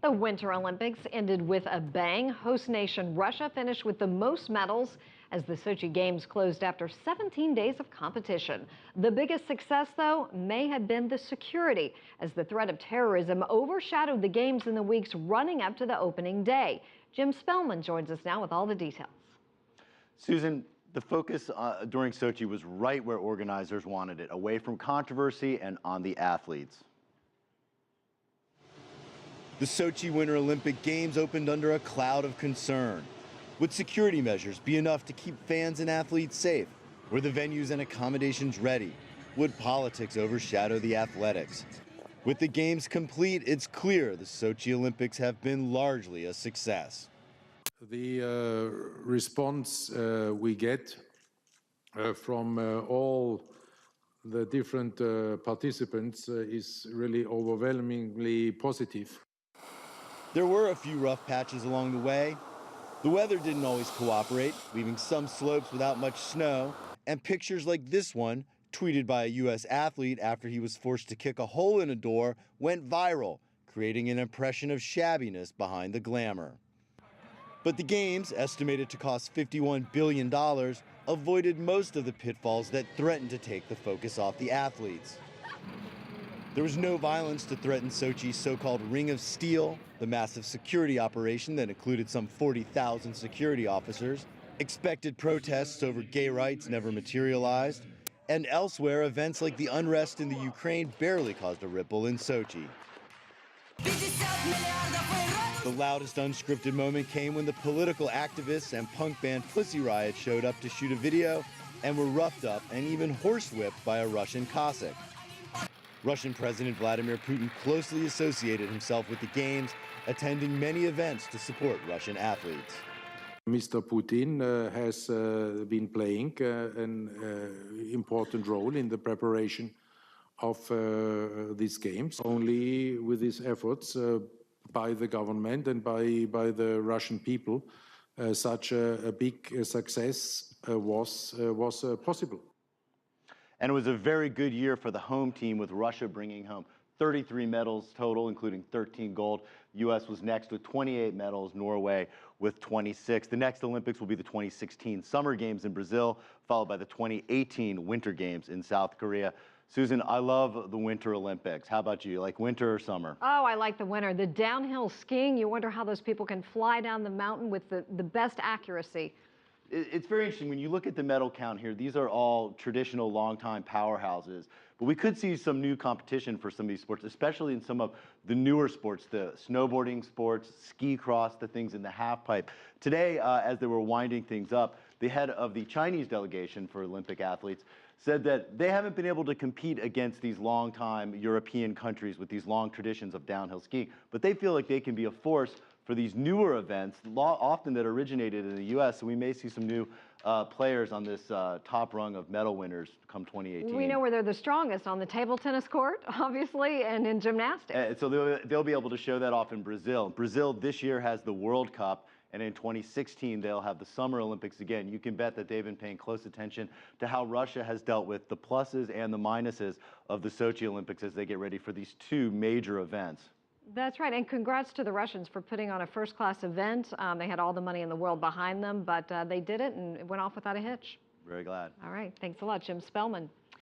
The Winter Olympics ended with a bang. Host nation Russia finished with the most medals as the Sochi Games closed after 17 days of competition. The biggest success, though, may have been the security, as the threat of terrorism overshadowed the Games in the weeks running up to the opening day. Jim Spellman joins us now with all the details. Susan, the focus during Sochi was right where organizers wanted it, away from controversy and on the athletes. The Sochi Winter Olympic Games opened under a cloud of concern. Would security measures be enough to keep fans and athletes safe? Were the venues and accommodations ready? Would politics overshadow the athletics? With the Games complete, it's clear the Sochi Olympics have been largely a success. The response we get from all the different participants is really overwhelmingly positive. There were a few rough patches along the way. The weather didn't always cooperate, leaving some slopes without much snow, and pictures like this one, tweeted by a U.S. athlete after he was forced to kick a hole in a door, went viral, creating an impression of shabbiness behind the glamour. But the Games, estimated to cost $51 billion, avoided most of the pitfalls that threatened to take the focus off the athletes. There was no violence to threaten Sochi's so-called Ring of Steel, the massive security operation that included some 40,000 security officers. Expected protests over gay rights never materialized. And elsewhere, events like the unrest in the Ukraine barely caused a ripple in Sochi. The loudest unscripted moment came when the political activists and punk band Pussy Riot showed up to shoot a video and were roughed up and even horsewhipped by a Russian Cossack. Russian President Vladimir Putin closely associated himself with the Games, attending many events to support Russian athletes. Mr. Putin has been playing an important role in the preparation of these Games. Only with his efforts by the government and by the Russian people, such a big success was possible. And it was a very good year for the home team, with Russia bringing home 33 medals total, including 13 gold. U.S. was next with 28 medals, Norway with 26. The next Olympics will be the 2016 Summer Games in Brazil, followed by the 2018 Winter Games in South Korea. Susan, I love the Winter Olympics. How about you? Like winter or summer? Oh, I like the winter. The downhill skiing, you wonder how those people can fly down the mountain with the best accuracy. It's very interesting. When you look at the medal count here, these are all traditional long-time powerhouses. But we could see some new competition for some of these sports, especially in some of the newer sports, the snowboarding sports, ski cross, the things in the half pipe. Today, as they were winding things up, the head of the Chinese delegation for Olympic athletes said that they haven't been able to compete against these long-time European countries with these long traditions of downhill skiing, but they feel like they can be a force for these newer events, often that originated in the U.S., so we may see some new players on this top rung of medal winners come 2018. We know where they're the strongest, on the table tennis court, obviously, and in gymnastics. So they'll be able to show that off in Brazil. Brazil this year has the World Cup, and in 2016 they'll have the Summer Olympics again. You can bet that they've been paying close attention to how Russia has dealt with the pluses and the minuses of the Sochi Olympics as they get ready for these two major events. That's right, and congrats to the Russians for putting on a first-class event. They had all the money in the world behind them, but they did it and it went off without a hitch. Very glad. All right, thanks a lot, Jim Spellman.